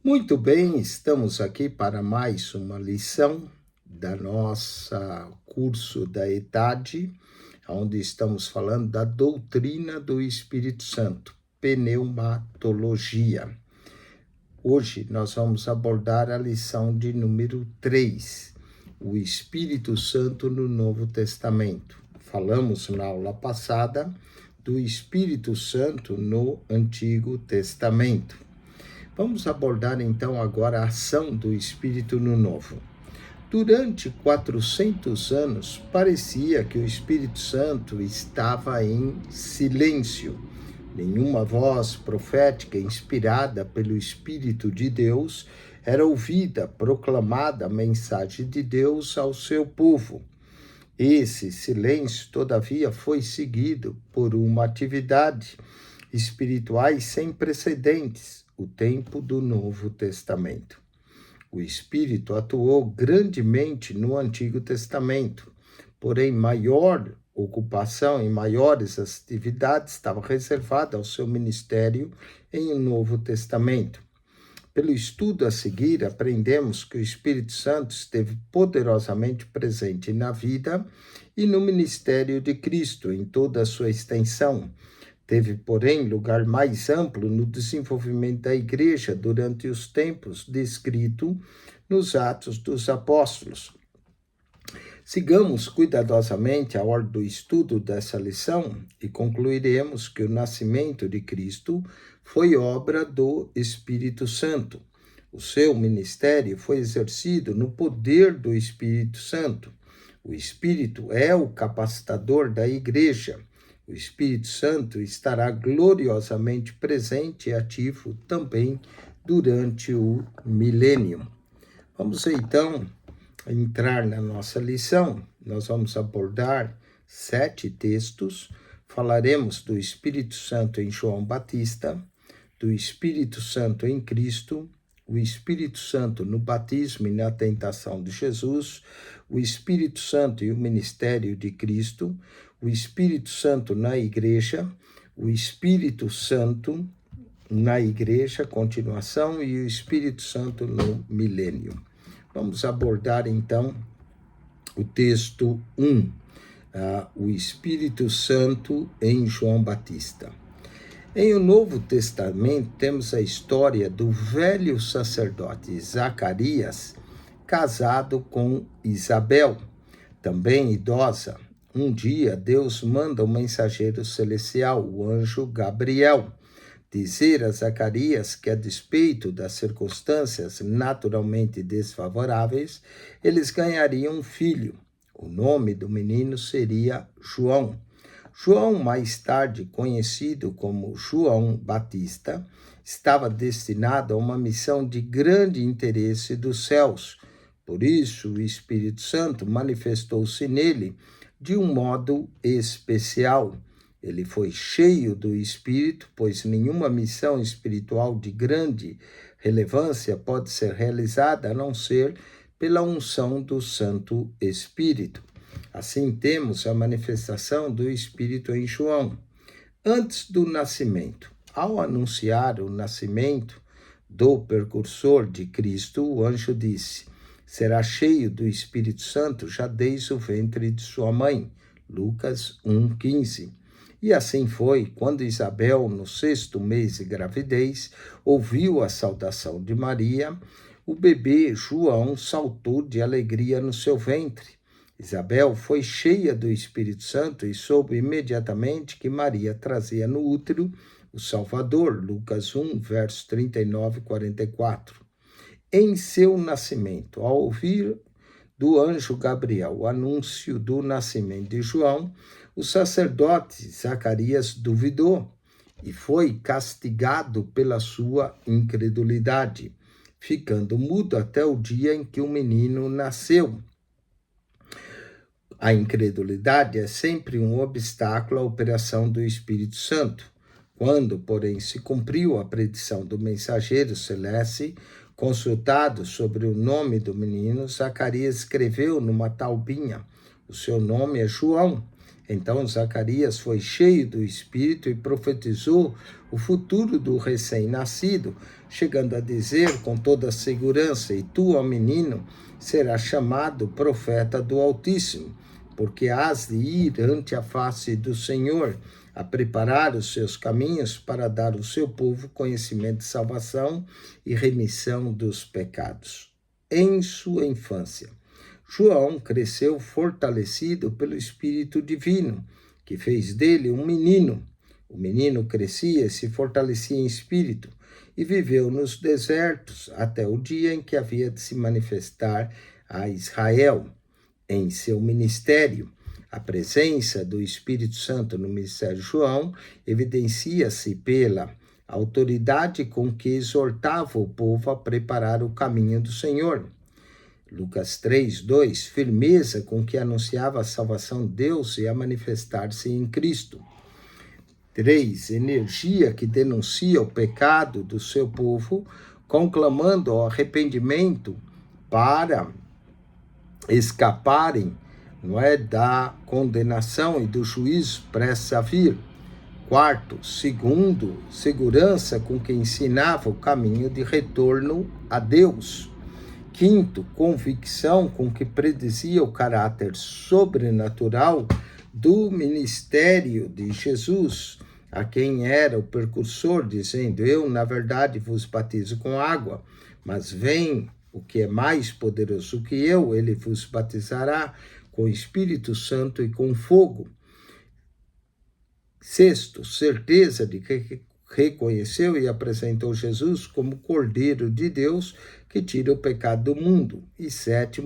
Muito bem, estamos aqui para mais uma lição da nossa curso da ETAD, onde estamos falando da doutrina do Espírito Santo, pneumatologia. Hoje nós vamos abordar a lição de número 3, o Espírito Santo no Novo Testamento. Falamos na aula passada do Espírito Santo no Antigo Testamento. Vamos abordar então agora a ação do Espírito no Novo. Durante 400 anos, parecia que o Espírito Santo estava em silêncio. Nenhuma voz profética inspirada pelo Espírito de Deus era ouvida, proclamada a mensagem de Deus ao seu povo. Esse silêncio, todavia, foi seguido por uma atividade espirituais sem precedentes, o tempo do Novo Testamento. O Espírito atuou grandemente no Antigo Testamento, porém maior ocupação e maiores atividades estava reservada ao seu ministério em o Novo Testamento. Pelo estudo a seguir, aprendemos que o Espírito Santo esteve poderosamente presente na vida e no ministério de Cristo em toda a sua extensão. Teve, porém, lugar mais amplo no desenvolvimento da Igreja durante os tempos descritos nos Atos dos Apóstolos. Sigamos cuidadosamente a ordem do estudo dessa lição e concluiremos que o nascimento de Cristo foi obra do Espírito Santo. O seu ministério foi exercido no poder do Espírito Santo. O Espírito é o capacitador da Igreja. O Espírito Santo estará gloriosamente presente e ativo também durante o milênio. Vamos então entrar na nossa lição. Nós vamos abordar 7 textos. Falaremos do Espírito Santo em João Batista, do Espírito Santo em Cristo, o Espírito Santo no batismo e na tentação de Jesus, o Espírito Santo e o ministério de Cristo, o Espírito Santo na Igreja, o Espírito Santo na Igreja, continuação, e o Espírito Santo no milênio. Vamos abordar então o texto 1, o Espírito Santo em João Batista. Em o Novo Testamento temos a história do velho sacerdote Zacarias, casado com Isabel, também idosa. Um dia Deus manda um mensageiro celestial, o anjo Gabriel, dizer a Zacarias que, a despeito das circunstâncias naturalmente desfavoráveis, eles ganhariam um filho. O nome do menino seria João. João, mais tarde conhecido como João Batista, estava destinado a uma missão de grande interesse dos céus. Por isso, o Espírito Santo manifestou-se nele de um modo especial. Ele foi cheio do Espírito, pois nenhuma missão espiritual de grande relevância pode ser realizada a não ser pela unção do Santo Espírito. Assim temos a manifestação do Espírito em João. Antes do nascimento, ao anunciar o nascimento do precursor de Cristo, o anjo disse: será cheio do Espírito Santo já desde o ventre de sua mãe. Lucas 1,15. E assim foi, quando Isabel, no 6º mês de gravidez, ouviu a saudação de Maria, o bebê João saltou de alegria no seu ventre. Isabel foi cheia do Espírito Santo e soube imediatamente que Maria trazia no útero o Salvador. Lucas 1, versos 39 e 44. Em seu nascimento, ao ouvir do anjo Gabriel o anúncio do nascimento de João, o sacerdote Zacarias duvidou e foi castigado pela sua incredulidade, ficando mudo até o dia em que o menino nasceu. A incredulidade é sempre um obstáculo à operação do Espírito Santo. Quando, porém, se cumpriu a predição do mensageiro celeste, consultado sobre o nome do menino, Zacarias escreveu numa taubinha: o seu nome é João. Então Zacarias foi cheio do Espírito e profetizou o futuro do recém-nascido, chegando a dizer com toda segurança: e tu, ó menino, serás chamado profeta do Altíssimo, porque hás de ir ante a face do Senhor, a preparar os seus caminhos para dar ao seu povo conhecimento de salvação e remissão dos pecados. Em sua infância, João cresceu fortalecido pelo Espírito Divino, que fez dele um menino. O menino crescia e se fortalecia em espírito e viveu nos desertos até o dia em que havia de se manifestar a Israel. Em seu ministério, a presença do Espírito Santo no ministério de João evidencia-se pela autoridade com que exortava o povo a preparar o caminho do Senhor. Lucas 3:2, firmeza com que anunciava a salvação de Deus e a manifestar-se em Cristo. 3, energia que denuncia o pecado do seu povo, conclamando ao arrependimento para escaparem, da condenação e do juízo prestes a vir. 4, segurança com que ensinava o caminho de retorno a Deus. 5, convicção com que predizia o caráter sobrenatural do ministério de Jesus, a quem era o precursor, dizendo: eu, na verdade, vos batizo com água, mas vem o que é mais poderoso que eu, ele vos batizará com o Espírito Santo e com fogo. 6, certeza de que reconheceu e apresentou Jesus como Cordeiro de Deus que tira o pecado do mundo. E 7,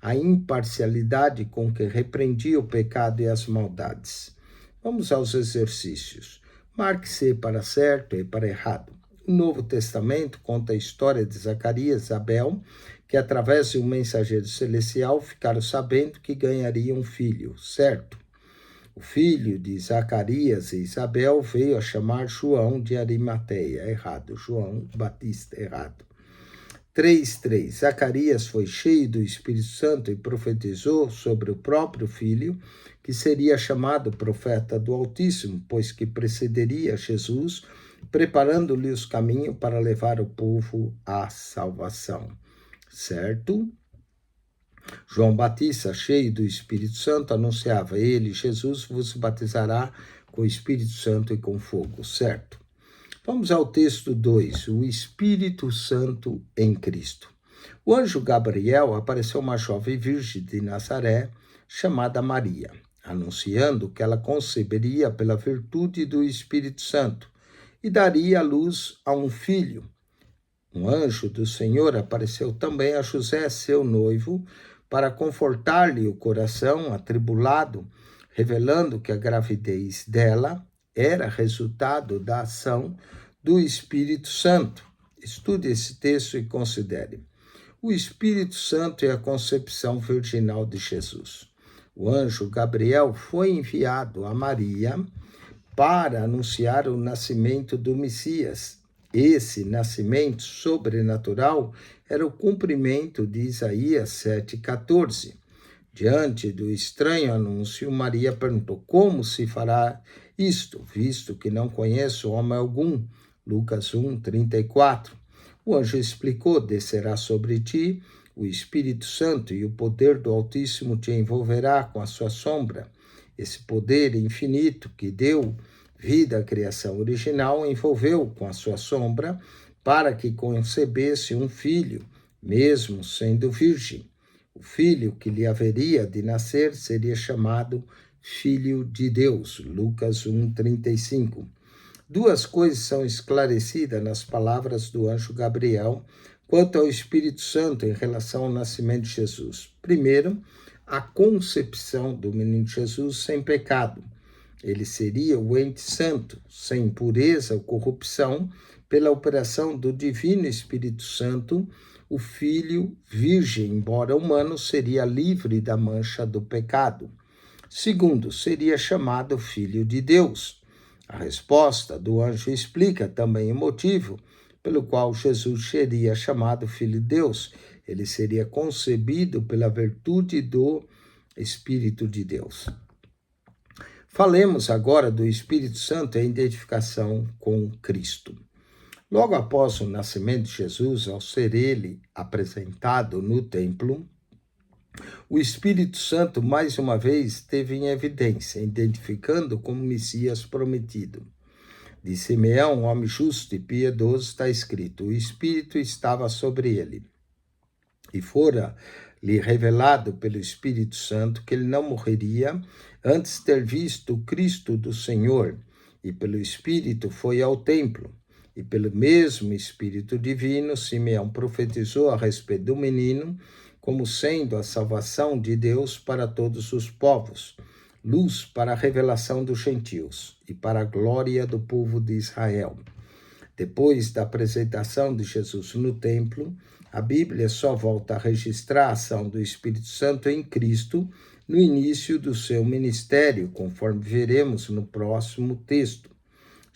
a imparcialidade com que repreendia o pecado e as maldades. Vamos aos exercícios. Marque-se para certo e para errado. O Novo Testamento conta a história de Zacarias e Isabel, que através de um mensageiro celestial ficaram sabendo que ganhariam um filho, certo? O filho de Zacarias e Isabel veio a chamar João de Arimateia, errado. João Batista, errado. 3:3. Zacarias foi cheio do Espírito Santo e profetizou sobre o próprio filho, que seria chamado profeta do Altíssimo, pois que precederia Jesus, preparando-lhe os caminhos para levar o povo à salvação. Certo? João Batista, cheio do Espírito Santo, anunciava: ele, Jesus, vos batizará com o Espírito Santo e com fogo, certo? Vamos ao texto 2, o Espírito Santo em Cristo. O anjo Gabriel apareceu a uma jovem virgem de Nazaré, chamada Maria, anunciando que ela conceberia pela virtude do Espírito Santo e daria à luz a um filho. Um anjo do Senhor apareceu também a José, seu noivo, para confortar-lhe o coração atribulado, revelando que a gravidez dela era resultado da ação do Espírito Santo. Estude esse texto e considere. O Espírito Santo é a concepção virginal de Jesus. O anjo Gabriel foi enviado a Maria para anunciar o nascimento do Messias. Esse nascimento sobrenatural era o cumprimento de Isaías 7,14. Diante do estranho anúncio, Maria perguntou: como se fará isto, visto que não conheço homem algum? Lucas 1:34. O anjo explicou: descerá sobre ti o Espírito Santo e o poder do Altíssimo te envolverá com a sua sombra. Esse poder infinito que deu vida à criação original envolveu com a sua sombra para que concebesse um filho, mesmo sendo virgem. O filho que lhe haveria de nascer seria chamado Filho de Deus. Lucas 1:35. Duas coisas são esclarecidas nas palavras do anjo Gabriel quanto ao Espírito Santo em relação ao nascimento de Jesus. Primeiro, a concepção do menino Jesus sem pecado. Ele seria o ente santo, sem impureza ou corrupção, pela operação do Divino Espírito Santo. O filho virgem, embora humano, seria livre da mancha do pecado. Segundo, seria chamado Filho de Deus. A resposta do anjo explica também o motivo pelo qual Jesus seria chamado Filho de Deus. Ele seria concebido pela virtude do Espírito de Deus. Falemos agora do Espírito Santo e a identificação com Cristo. Logo após o nascimento de Jesus, ao ser ele apresentado no templo, o Espírito Santo mais uma vez esteve em evidência, identificando como Messias prometido. De Simeão, um homem justo e piedoso, está escrito: o Espírito estava sobre ele. E fora-lhe revelado pelo Espírito Santo que ele não morreria antes de ter visto o Cristo do Senhor. E pelo Espírito foi ao templo. E pelo mesmo Espírito divino, Simeão profetizou a respeito do menino, como sendo a salvação de Deus para todos os povos, luz para a revelação dos gentios e para a glória do povo de Israel. Depois da apresentação de Jesus no templo, a Bíblia só volta a registrar a ação do Espírito Santo em Cristo no início do seu ministério, conforme veremos no próximo texto.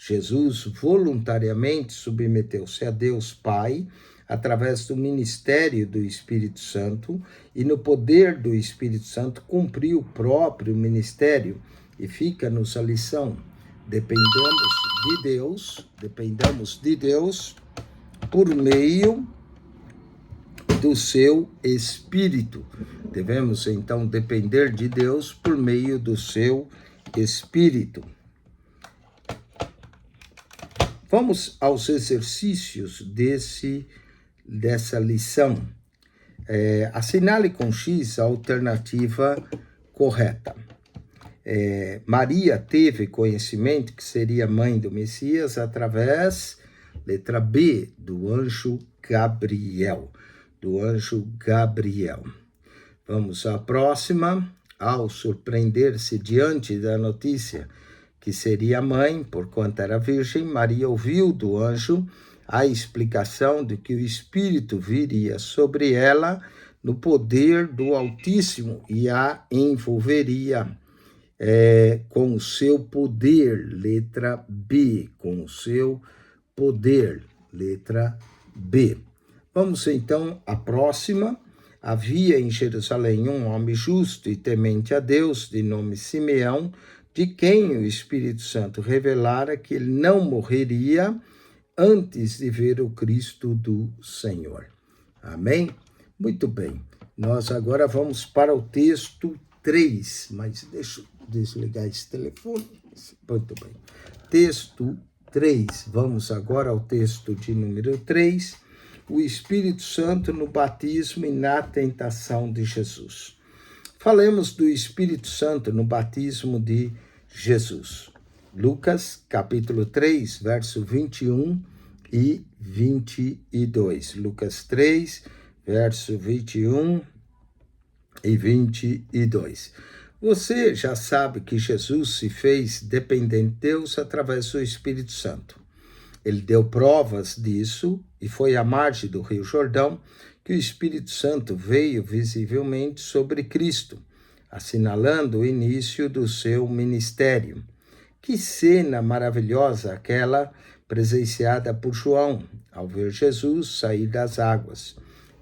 Jesus voluntariamente submeteu-se a Deus Pai através do ministério do Espírito Santo e no poder do Espírito Santo cumpriu o próprio ministério e fica-nos a lição. Dependamos de Deus por meio do seu Espírito. Devemos então depender de Deus por meio do seu Espírito. Vamos aos exercícios dessa lição. Assinale com X a alternativa correta. Maria teve conhecimento que seria mãe do Messias através, letra B, do anjo Gabriel. Vamos à próxima. Ao surpreender-se diante da notícia que seria mãe, porquanto era virgem, Maria ouviu do anjo a explicação de que o Espírito viria sobre ela no poder do Altíssimo e a envolveria com o seu poder, letra B, com o seu poder, letra B. Vamos então à próxima. Havia em Jerusalém um homem justo e temente a Deus, de nome Simeão, de quem o Espírito Santo revelara que ele não morreria antes de ver o Cristo do Senhor. Amém? Muito bem. Nós agora vamos para o texto 3, mas deixa eu desligar esse telefone. Muito bem. Texto 3. Vamos agora ao texto de número 3. O Espírito Santo no batismo e na tentação de Jesus. Falemos do Espírito Santo no batismo de Jesus. Lucas, capítulo 3, verso 21 e 22. Lucas 3, verso 21 e 22. Você já sabe que Jesus se fez dependente de Deus através do Espírito Santo. Ele deu provas disso e foi à margem do Rio Jordão que o Espírito Santo veio visivelmente sobre Cristo, assinalando o início do seu ministério. Que cena maravilhosa aquela presenciada por João, ao ver Jesus sair das águas.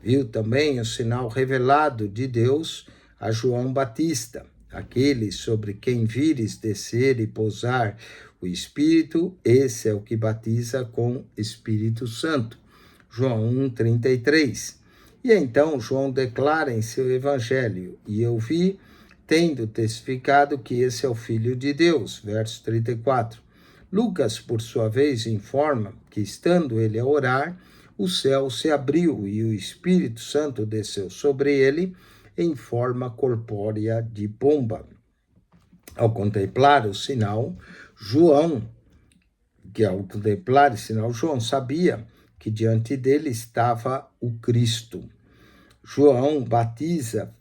Viu também o sinal revelado de Deus a João Batista, aquele sobre quem vires descer e pousar o Espírito, esse é o que batiza com Espírito Santo. João 1,33. E então João declara em seu evangelho: e eu vi, tendo testificado que esse é o Filho de Deus. Verso 34. Lucas, por sua vez, informa que, estando ele a orar, o céu se abriu e o Espírito Santo desceu sobre ele em forma corpórea de pomba. Ao contemplar o sinal, João sabia que diante dele estava o Cristo. João Batista,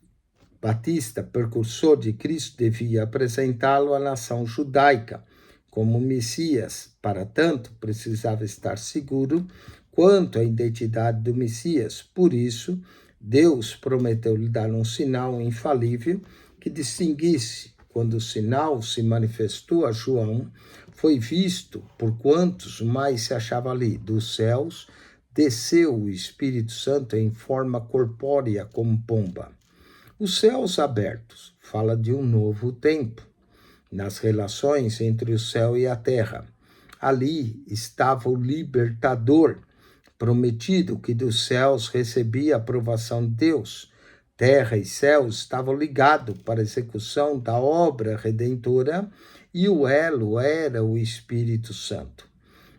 precursor de Cristo, devia apresentá-lo à nação judaica como Messias. Para tanto, precisava estar seguro quanto à identidade do Messias. Por isso, Deus prometeu-lhe dar um sinal infalível que distinguisse. Quando o sinal se manifestou a João, foi visto por quantos mais se achava ali. Dos céus desceu o Espírito Santo em forma corpórea como pomba. Os céus abertos fala de um novo tempo nas relações entre o céu e a terra. ali estava o libertador prometido, que dos céus recebia a aprovação de Deus. Terra e céus estavam ligados para a execução da obra redentora e o elo era o Espírito Santo.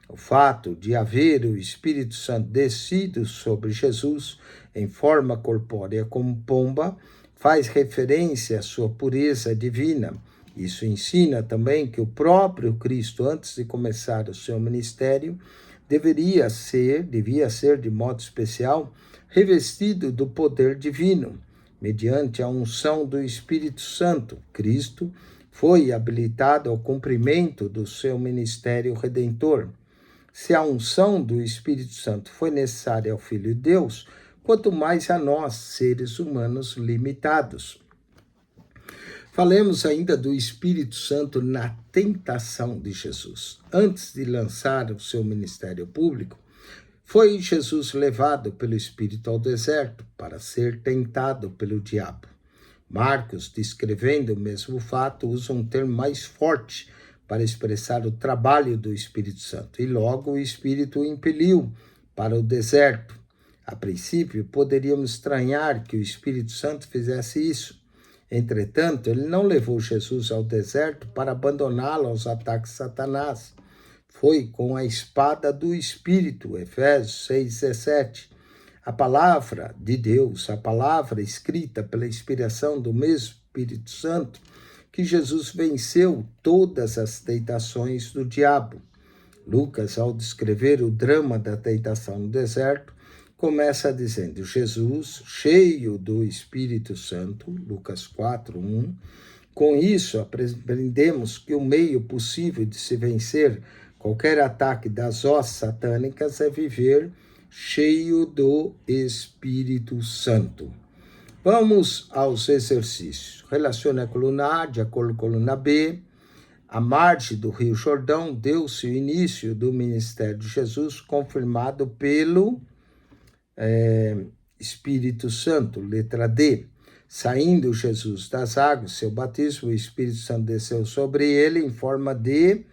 O fato de haver o Espírito Santo descido sobre Jesus em forma corpórea como pomba faz referência à sua pureza divina. Isso ensina também que o próprio Cristo, antes de começar o seu ministério, devia ser de modo especial revestido do poder divino. Mediante a unção do Espírito Santo, Cristo foi habilitado ao cumprimento do seu ministério redentor. Se a unção do Espírito Santo foi necessária ao Filho de Deus, quanto mais a nós, seres humanos limitados. Falemos ainda do Espírito Santo na tentação de Jesus. Antes de lançar o seu ministério público, foi Jesus levado pelo Espírito ao deserto para ser tentado pelo diabo. Marcos, descrevendo o mesmo fato, usa um termo mais forte para expressar o trabalho do Espírito Santo. E logo o Espírito o impeliu para o deserto. A princípio, poderíamos estranhar que o Espírito Santo fizesse isso. Entretanto, ele não levou Jesus ao deserto para abandoná-lo aos ataques de Satanás. Foi com a espada do Espírito, Efésios 6,17. A palavra de Deus, a palavra escrita pela inspiração do mesmo Espírito Santo, que Jesus venceu todas as tentações do diabo. Lucas, ao descrever o drama da tentação no deserto, começa dizendo: Jesus, cheio do Espírito Santo, Lucas 4:1. Com isso, aprendemos que o meio possível de se vencer qualquer ataque das hostes satânicas é viver cheio do Espírito Santo. Vamos aos exercícios. Relacione a coluna A de acordo com a coluna B. À margem do Rio Jordão, deu-se o início do ministério de Jesus, confirmado pelo Espírito Santo. Letra D. Saindo Jesus das águas, seu batismo, o Espírito Santo desceu sobre ele em forma de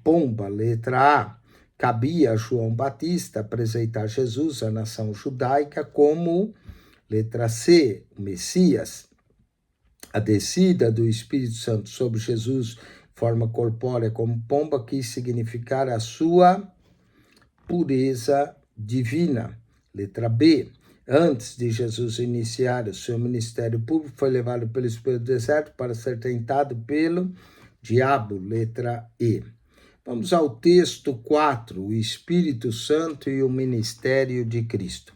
pomba. Letra A. Cabia a João Batista apresentar Jesus à nação judaica como, letra C, o Messias. A descida do Espírito Santo sobre Jesus, forma corpórea como pomba, quis significar a sua pureza divina. Letra B. Antes de Jesus iniciar o seu ministério público, foi levado pelo Espírito do deserto para ser tentado pelo diabo. Letra E. Vamos ao texto 4, o Espírito Santo e o ministério de Cristo.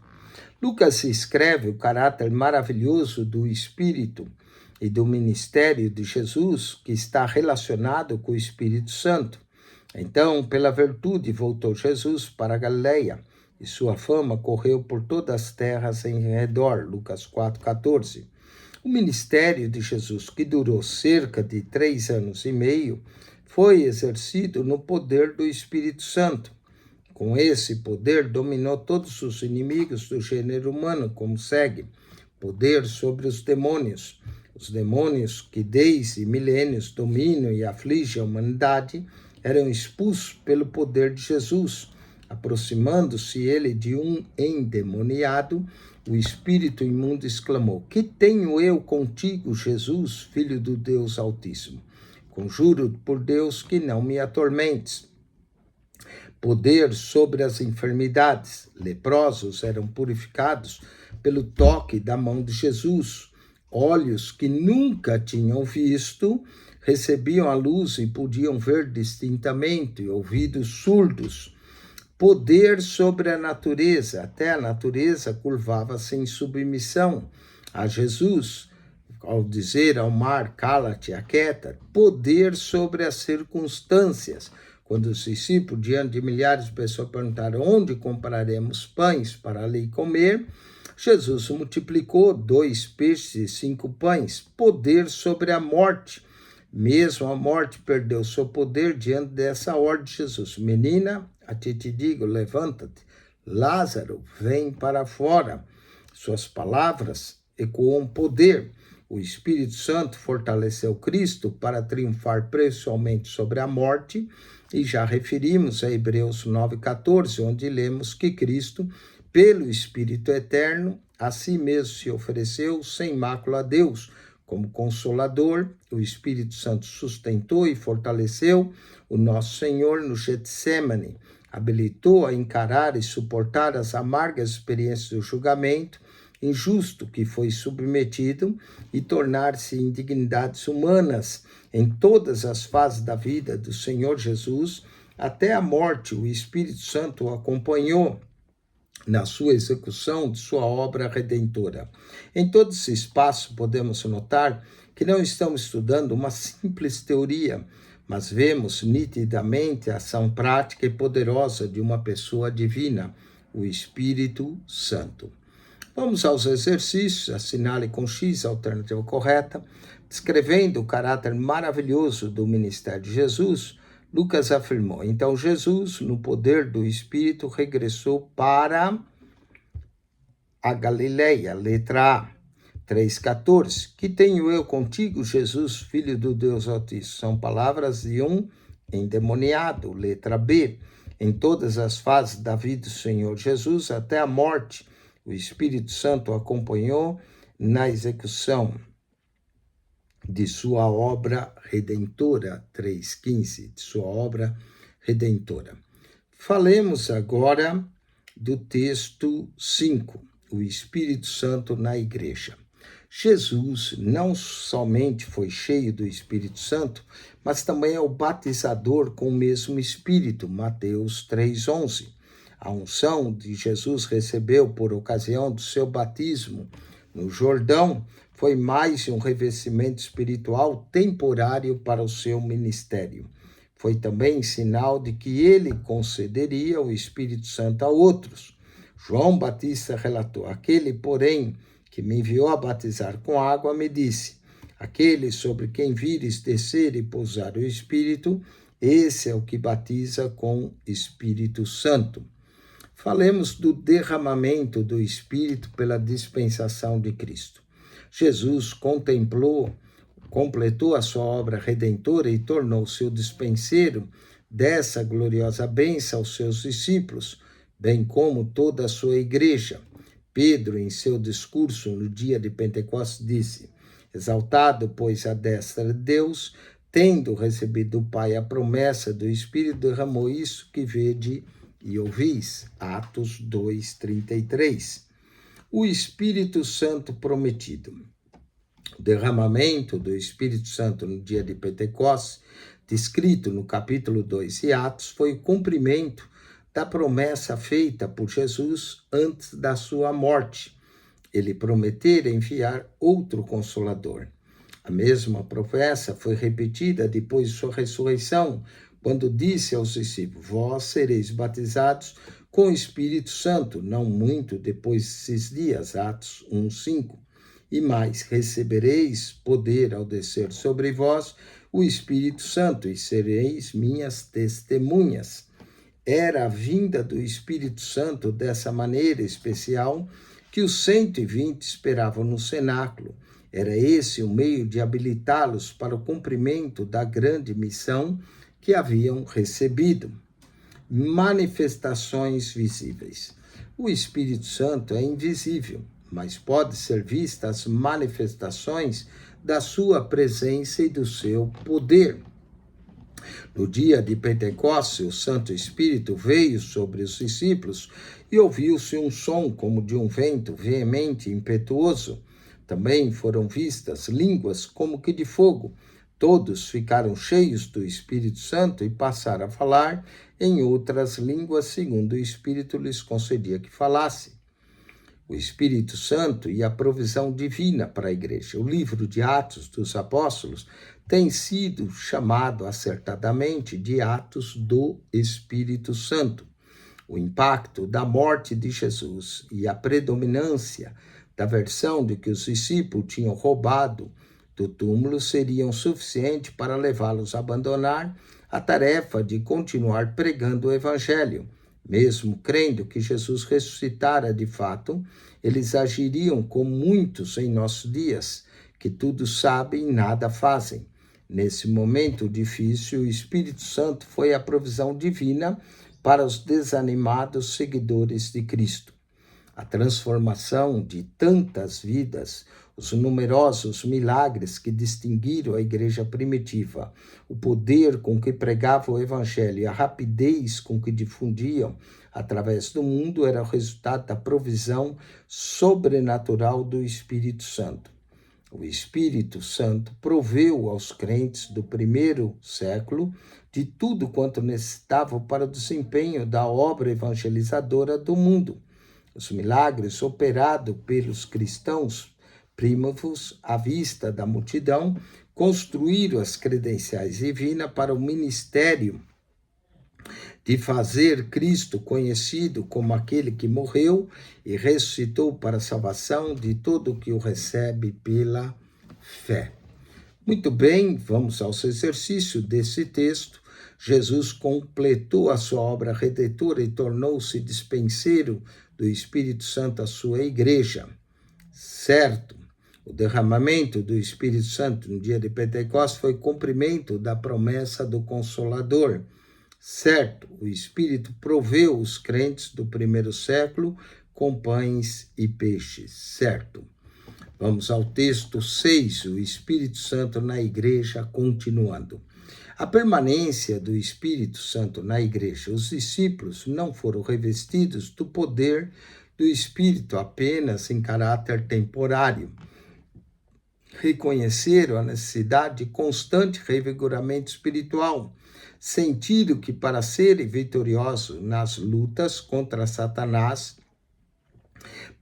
Lucas escreve o caráter maravilhoso do Espírito e do ministério de Jesus, que está relacionado com o Espírito Santo. Então, pela virtude, voltou Jesus para a Galileia, e sua fama correu por todas as terras em redor. Lucas 4,14. O ministério de Jesus, que durou cerca de 3 anos e meio, foi exercido no poder do Espírito Santo. Com esse poder, dominou todos os inimigos do gênero humano, como segue: poder sobre os demônios que desde milênios dominam e afligem a humanidade, eram expulsos pelo poder de Jesus. Aproximando-se ele de um endemoniado, o espírito imundo exclamou: que tenho eu contigo, Jesus, filho do Deus Altíssimo? Conjuro por Deus que não me atormentes. Poder sobre as enfermidades. Leprosos eram purificados pelo toque da mão de Jesus. Olhos que nunca tinham visto recebiam a luz e podiam ver distintamente. Ouvidos surdos. Poder sobre a natureza. Até a natureza curvava-se em submissão a Jesus, ao dizer ao mar: cala-te, aquieta. Poder sobre as circunstâncias. Quando os discípulos, diante de milhares de pessoas, perguntaram: onde compraremos pães para ali comer? Jesus multiplicou 2 peixes e 5 pães. Poder sobre a morte. Mesmo a morte perdeu seu poder diante dessa ordem de Jesus: menina, a ti te digo, levanta-te. Lázaro, vem para fora. Suas palavras ecoam poder. O Espírito Santo fortaleceu Cristo para triunfar pessoalmente sobre a morte, e já referimos a Hebreus 9,14, onde lemos que Cristo, pelo Espírito Eterno, a si mesmo se ofereceu sem mácula a Deus. Como Consolador, o Espírito Santo sustentou e fortaleceu o nosso Senhor no Getsemane, habilitou a encarar e suportar as amargas experiências do julgamento injusto que foi submetido e tornar-se em dignidades humanas em todas as fases da vida do Senhor Jesus. Até a morte, o Espírito Santo o acompanhou na sua execução de sua obra redentora. Em todo esse espaço, podemos notar que não estamos estudando uma simples teoria, mas vemos nitidamente a ação prática e poderosa de uma pessoa divina, o Espírito Santo. Vamos aos exercícios, assinale com X a alternativa correta. Descrevendo o caráter maravilhoso do ministério de Jesus, Lucas afirmou: então Jesus, no poder do Espírito, regressou para a Galileia. Letra A. 3,14. Que tenho eu contigo, Jesus, filho do Deus Altíssimo? São palavras de um endemoniado. Letra B. Em todas as fases da vida do Senhor Jesus, até a morte, o Espírito Santo o acompanhou na execução de sua obra redentora. 3,15. De sua obra redentora. Falemos agora do texto 5. O Espírito Santo na igreja. Jesus não somente foi cheio do Espírito Santo, mas também é o batizador com o mesmo Espírito. Mateus 3,11. A unção de Jesus recebeu por ocasião do seu batismo no Jordão foi mais um revestimento espiritual temporário para o seu ministério. Foi também sinal de que ele concederia o Espírito Santo a outros. João Batista relatou: aquele, porém, que me enviou a batizar com água, me disse: aquele sobre quem vires descer e pousar o Espírito, esse é o que batiza com Espírito Santo. Falemos do derramamento do Espírito pela dispensação de Cristo. Jesus completou a sua obra redentora e tornou-se o dispenseiro dessa gloriosa bênção aos seus discípulos, bem como toda a sua igreja. Pedro, em seu discurso no dia de Pentecostes, disse: exaltado, pois, à destra de Deus, tendo recebido do Pai a promessa do Espírito, derramou isso que vede e ouvis. Atos 2,33. O Espírito Santo prometido. O derramamento do Espírito Santo no dia de Pentecostes, descrito no capítulo 2 de Atos, foi o cumprimento da promessa feita por Jesus antes da sua morte. Ele prometera enviar outro Consolador. A mesma promessa foi repetida depois de sua ressurreição, quando disse aos discípulos: vós sereis batizados com o Espírito Santo, não muito depois desses dias. Atos 1,5. E mais, recebereis poder ao descer sobre vós o Espírito Santo, e sereis minhas testemunhas. Era a vinda do Espírito Santo dessa maneira especial que os 120 esperavam no cenáculo. Era esse o meio de habilitá-los para o cumprimento da grande missão que haviam recebido. Manifestações visíveis. O Espírito Santo é invisível, mas pode ser vista as manifestações da sua presença e do seu poder. No dia de Pentecostes, o Santo Espírito veio sobre os discípulos e ouviu-se um som como de um vento veemente e impetuoso. Também foram vistas línguas como que de fogo. Todos ficaram cheios do Espírito Santo e passaram a falar em outras línguas, segundo o Espírito lhes concedia que falasse. O Espírito Santo e a provisão divina para a igreja. O livro de Atos dos Apóstolos tem sido chamado acertadamente de Atos do Espírito Santo. O impacto da morte de Jesus e a predominância da versão de que os discípulos tinham roubado do túmulo seriam suficientes para levá-los a abandonar a tarefa de continuar pregando o Evangelho. Mesmo crendo que Jesus ressuscitara de fato, eles agiriam como muitos em nossos dias, que tudo sabem e nada fazem. Nesse momento difícil, o Espírito Santo foi a provisão divina para os desanimados seguidores de Cristo. A transformação de tantas vidas, os numerosos milagres que distinguiram a igreja primitiva, o poder com que pregava o evangelho e a rapidez com que difundiam através do mundo era o resultado da provisão sobrenatural do Espírito Santo. O Espírito Santo proveu aos crentes do primeiro século de tudo quanto necessitavam para o desempenho da obra evangelizadora do mundo. Os milagres operados pelos cristãos primos à vista da multidão construíram as credenciais divinas para o ministério de fazer Cristo conhecido como aquele que morreu e ressuscitou para a salvação de todo o que o recebe pela fé. Muito bem, vamos ao exercício desse texto. Jesus completou a sua obra redentora e tornou-se dispenseiro do Espírito Santo à sua igreja. Certo, o derramamento do Espírito Santo no dia de Pentecostes foi cumprimento da promessa do Consolador. Certo, o Espírito proveu os crentes do primeiro século com pães e peixes. Certo. Vamos ao texto 6, o Espírito Santo na igreja, continuando. A permanência do Espírito Santo na igreja. Os discípulos não foram revestidos do poder do Espírito apenas em caráter temporário. Reconheceram a necessidade de constante revigoramento espiritual. Sentiram que para serem vitoriosos nas lutas contra Satanás,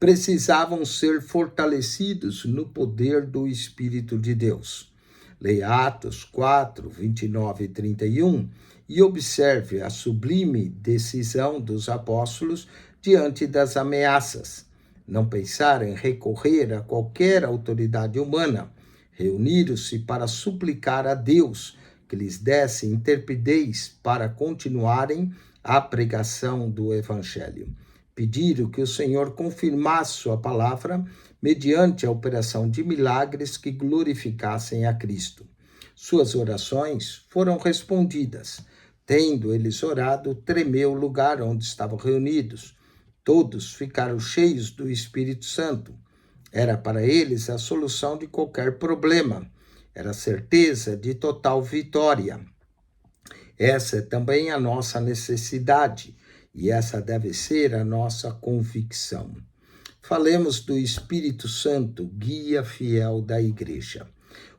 precisavam ser fortalecidos no poder do Espírito de Deus. Leia Atos 4, 29 e 31 e observe a sublime decisão dos apóstolos diante das ameaças. Não pensaram em recorrer a qualquer autoridade humana. Reuniram-se para suplicar a Deus que lhes desse intrepidez para continuarem a pregação do Evangelho. Pediram que o Senhor confirmasse sua palavra mediante a operação de milagres que glorificassem a Cristo. Suas orações foram respondidas. Tendo eles orado, tremeu o lugar onde estavam reunidos. Todos ficaram cheios do Espírito Santo. Era para eles a solução de qualquer problema. Era a certeza de total vitória. Essa é também a nossa necessidade. E essa deve ser a nossa convicção. Falemos do Espírito Santo, guia fiel da igreja.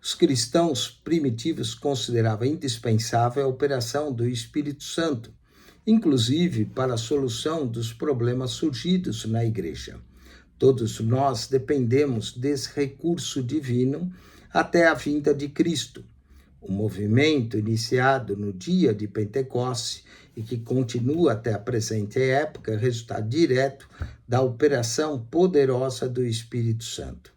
Os cristãos primitivos consideravam indispensável a operação do Espírito Santo, inclusive para a solução dos problemas surgidos na igreja. Todos nós dependemos desse recurso divino até a vinda de Cristo. O movimento iniciado no dia de Pentecostes e que continua até a presente época é resultado direto da operação poderosa do Espírito Santo.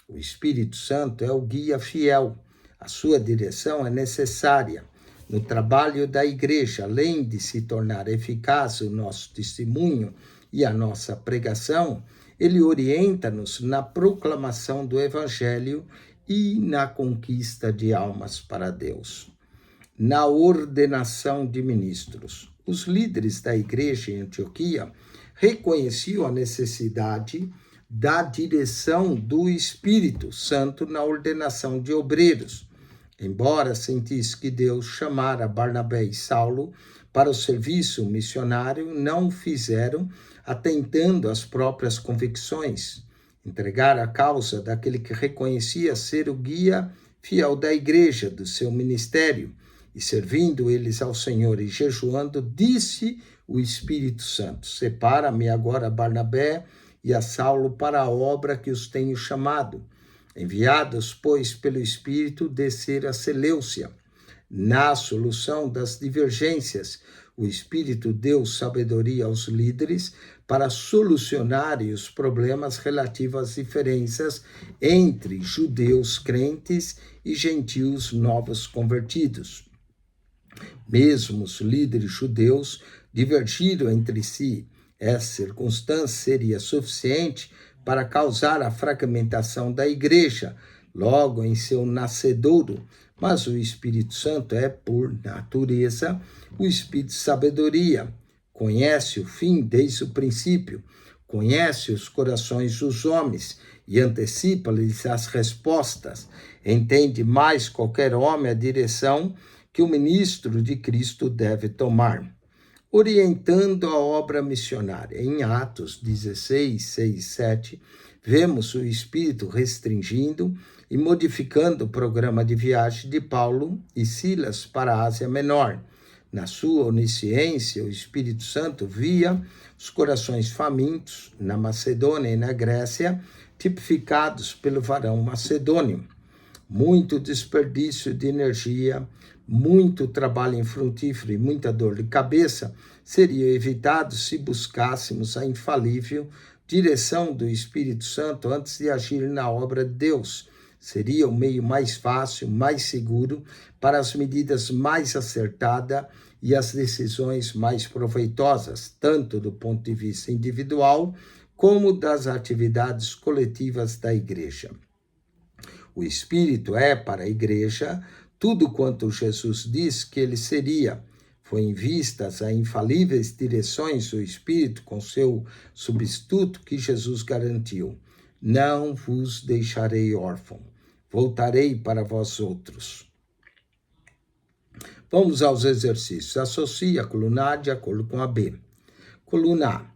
O Espírito Santo é o guia fiel. A sua direção é necessária. No trabalho da igreja, além de se tornar eficaz o nosso testemunho e a nossa pregação, ele orienta-nos na proclamação do Evangelho e na conquista de almas para Deus. Na ordenação de ministros, os líderes da igreja em Antioquia reconheciam a necessidade da direção do Espírito Santo na ordenação de obreiros. Embora sentisse que Deus chamara Barnabé e Saulo para o serviço missionário, não o fizeram atentando às próprias convicções. Entregar a causa daquele que reconhecia ser o guia fiel da igreja, do seu ministério, e servindo eles ao Senhor e jejuando, disse o Espírito Santo: separa-me agora Barnabé e a Saulo para a obra que os tenho chamado. Enviados, pois, pelo Espírito, descer a Seleucia. Na solução das divergências, o Espírito deu sabedoria aos líderes para solucionarem os problemas relativos às diferenças entre judeus crentes e gentios novos convertidos. Mesmo os líderes judeus divergiram entre si. Essa circunstância seria suficiente para causar a fragmentação da igreja, logo em seu nascedouro, mas o Espírito Santo é, por natureza, o Espírito de sabedoria. Conhece o fim desde o princípio, conhece os corações dos homens e antecipa-lhes as respostas. Entende mais qualquer homem a direção que o ministro de Cristo deve tomar. Orientando a obra missionária. Em Atos 16, 6, 7, vemos o Espírito restringindo e modificando o programa de viagem de Paulo e Silas para a Ásia Menor. Na sua onisciência, o Espírito Santo via os corações famintos na Macedônia e na Grécia, tipificados pelo varão macedônio. Muito desperdício de energia, muito trabalho infrutífero e muita dor de cabeça seriam evitados se buscássemos a infalível direção do Espírito Santo antes de agir na obra de Deus. Seria o meio mais fácil, mais seguro, para as medidas mais acertadas e as decisões mais proveitosas, tanto do ponto de vista individual como das atividades coletivas da igreja. O Espírito é, para a igreja, tudo quanto Jesus diz que ele seria. Foi em vistas a infalíveis direções do Espírito com seu substituto que Jesus garantiu: não vos deixarei órfão, voltarei para vós outros. Vamos aos exercícios. Associe a coluna A de acordo com a B. Coluna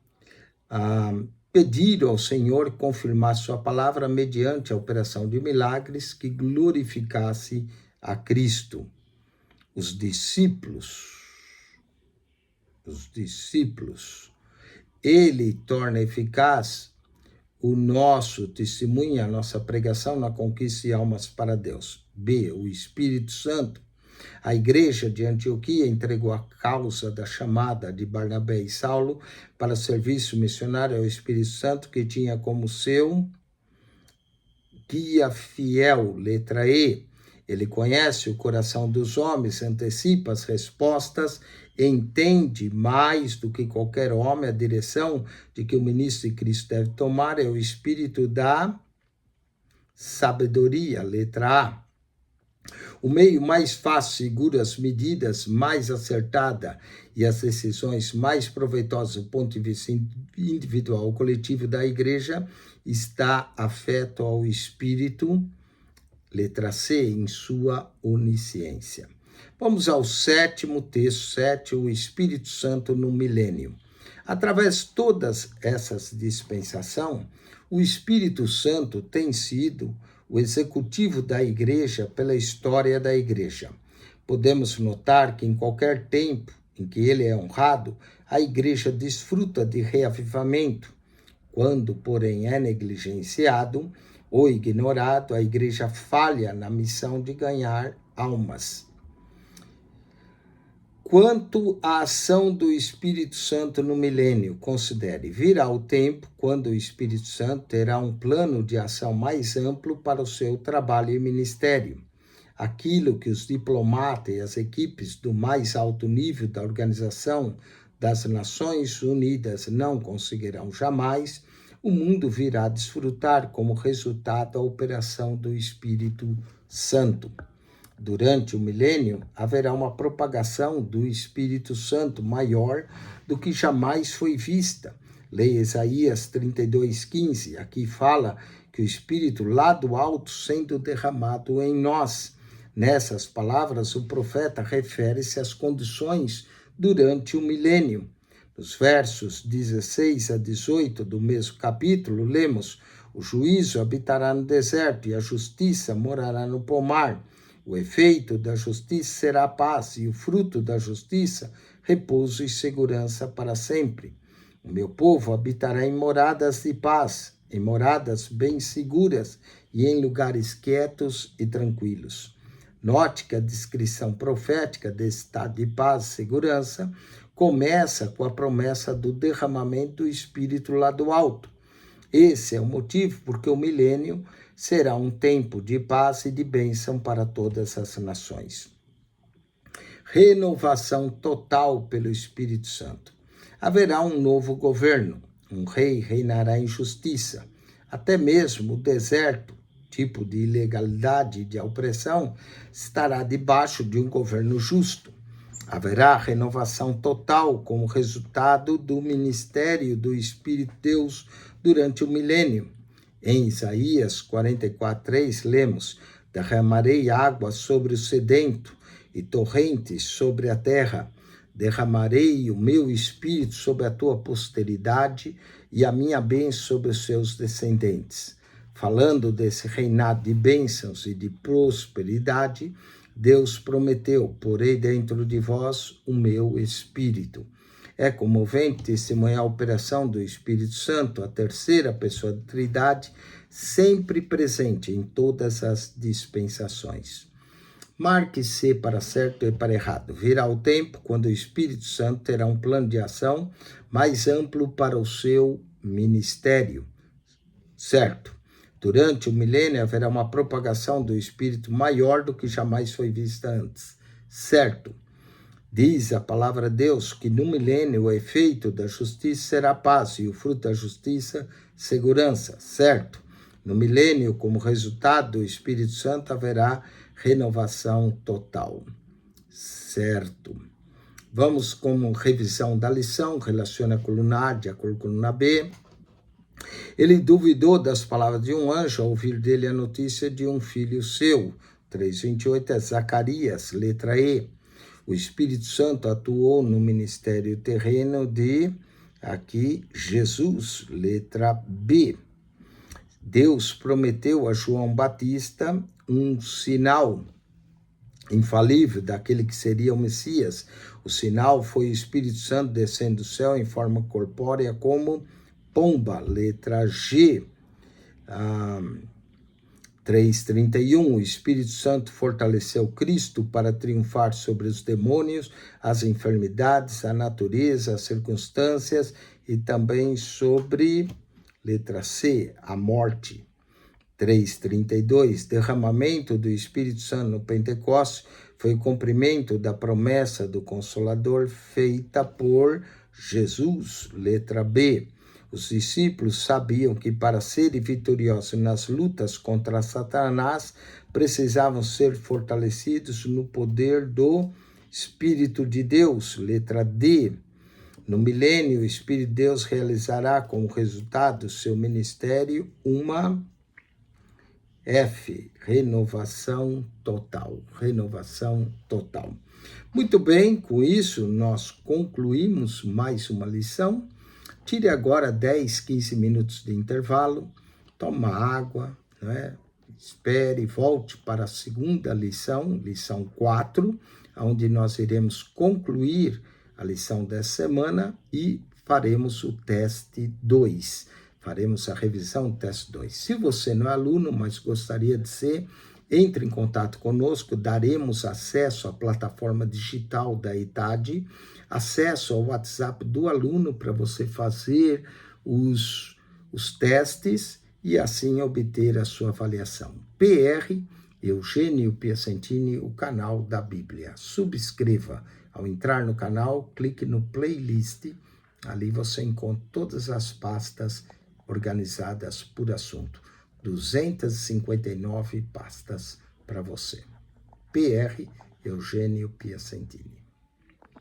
A. Pedir ao Senhor confirmar sua palavra mediante a operação de milagres que glorificasse a Cristo. Os discípulos, ele torna eficaz o nosso testemunho, a nossa pregação na conquista de almas para Deus. B, o Espírito Santo. A igreja de Antioquia entregou a causa da chamada de Barnabé e Saulo para serviço missionário ao Espírito Santo, que tinha como seu guia fiel, letra E. Ele conhece o coração dos homens, antecipa as respostas, entende mais do que qualquer homem a direção de que o ministro de Cristo deve tomar, é o Espírito da sabedoria, letra A. O meio mais fácil, seguro, as medidas mais acertadas e as decisões mais proveitosas do ponto de vista individual ou coletivo da igreja está afeto ao Espírito, letra C, em sua onisciência. Vamos ao sétimo texto, 7, o Espírito Santo no milênio. Através de todas essas dispensações, o Espírito Santo tem sido o executivo da igreja pela história da igreja. Podemos notar que em qualquer tempo em que ele é honrado, a igreja desfruta de reavivamento. Quando, porém, é negligenciado ou ignorado, a igreja falha na missão de ganhar almas. Quanto à ação do Espírito Santo no milênio, considere: virá o tempo quando o Espírito Santo terá um plano de ação mais amplo para o seu trabalho e ministério. Aquilo que os diplomatas e as equipes do mais alto nível da Organização das Nações Unidas não conseguirão jamais, o mundo virá desfrutar como resultado da operação do Espírito Santo. Durante o milênio, haverá uma propagação do Espírito Santo maior do que jamais foi vista. Leia Isaías 32:15. Aqui fala que o Espírito lá do alto sendo derramado em nós. Nessas palavras, o profeta refere-se às condições durante o milênio. Nos versos 16 a 18 do mesmo capítulo, lemos: o juízo habitará no deserto e a justiça morará no pomar. O efeito da justiça será paz, e o fruto da justiça, repouso e segurança para sempre. O meu povo habitará em moradas de paz, em moradas bem seguras e em lugares quietos e tranquilos. Note que a descrição profética desse estado de paz e segurança começa com a promessa do derramamento do Espírito lá do alto. Esse é o motivo porque o milênio será um tempo de paz e de bênção para todas as nações. Renovação total pelo Espírito Santo. Haverá um novo governo. Um rei reinará em justiça. Até mesmo o deserto tipo de ilegalidade, de opressão, estará debaixo de um governo justo. Haverá renovação total como resultado do ministério do Espírito de Deus durante o milênio. Em Isaías 44:3, lemos: derramarei água sobre o sedento e torrentes sobre a terra. Derramarei o meu espírito sobre a tua posteridade e a minha bênção sobre os seus descendentes. Falando desse reinado de bênçãos e de prosperidade, Deus prometeu: porei dentro de vós o meu espírito. É comovente testemunhar a operação do Espírito Santo, a terceira pessoa da Trindade, sempre presente em todas as dispensações. Marque-se para certo e para errado. Virá o tempo quando o Espírito Santo terá um plano de ação mais amplo para o seu ministério. Certo. Durante o milênio haverá uma propagação do Espírito maior do que jamais foi vista antes. Certo. Diz a palavra de Deus que no milênio o efeito da justiça será paz e o fruto da justiça, segurança. Certo. No milênio, como resultado do Espírito Santo, haverá renovação total. Certo. Vamos como revisão da lição, relaciona a coluna A de acordo com a coluna B. Ele duvidou das palavras de um anjo ao ouvir dele a notícia de um filho seu. 3:28 é Zacarias, letra E. O Espírito Santo atuou no ministério terreno de, aqui, Jesus, letra B. Deus prometeu a João Batista um sinal infalível daquele que seria o Messias. O sinal foi o Espírito Santo descendo do céu em forma corpórea como pomba, letra G. 3:31, o Espírito Santo fortaleceu Cristo para triunfar sobre os demônios, as enfermidades, a natureza, as circunstâncias e também sobre, letra C, a morte. 3:32, derramamento do Espírito Santo no Pentecostes foi o cumprimento da promessa do Consolador feita por Jesus, letra B. Os discípulos sabiam que para serem vitoriosos nas lutas contra Satanás, precisavam ser fortalecidos no poder do Espírito de Deus, letra D. No milênio, o Espírito de Deus realizará como resultado do seu ministério uma F, renovação total, renovação total. Muito bem, com isso nós concluímos mais uma lição. Tire agora 10, 15 minutos de intervalo, toma água, né? Espere, volte para a segunda lição, lição 4, onde nós iremos concluir a lição dessa semana e faremos o teste 2. Faremos a revisão do teste 2. Se você não é aluno, mas gostaria de ser, entre em contato conosco, daremos acesso à plataforma digital da ETAD, acesso ao WhatsApp do aluno para você fazer os testes e assim obter a sua avaliação. PR Eugênio Piacentini, o canal da Bíblia. Subscreva. Ao entrar no canal, clique no playlist. Ali você encontra todas as pastas organizadas por assunto. 259 pastas para você. PR Eugênio Piacentini.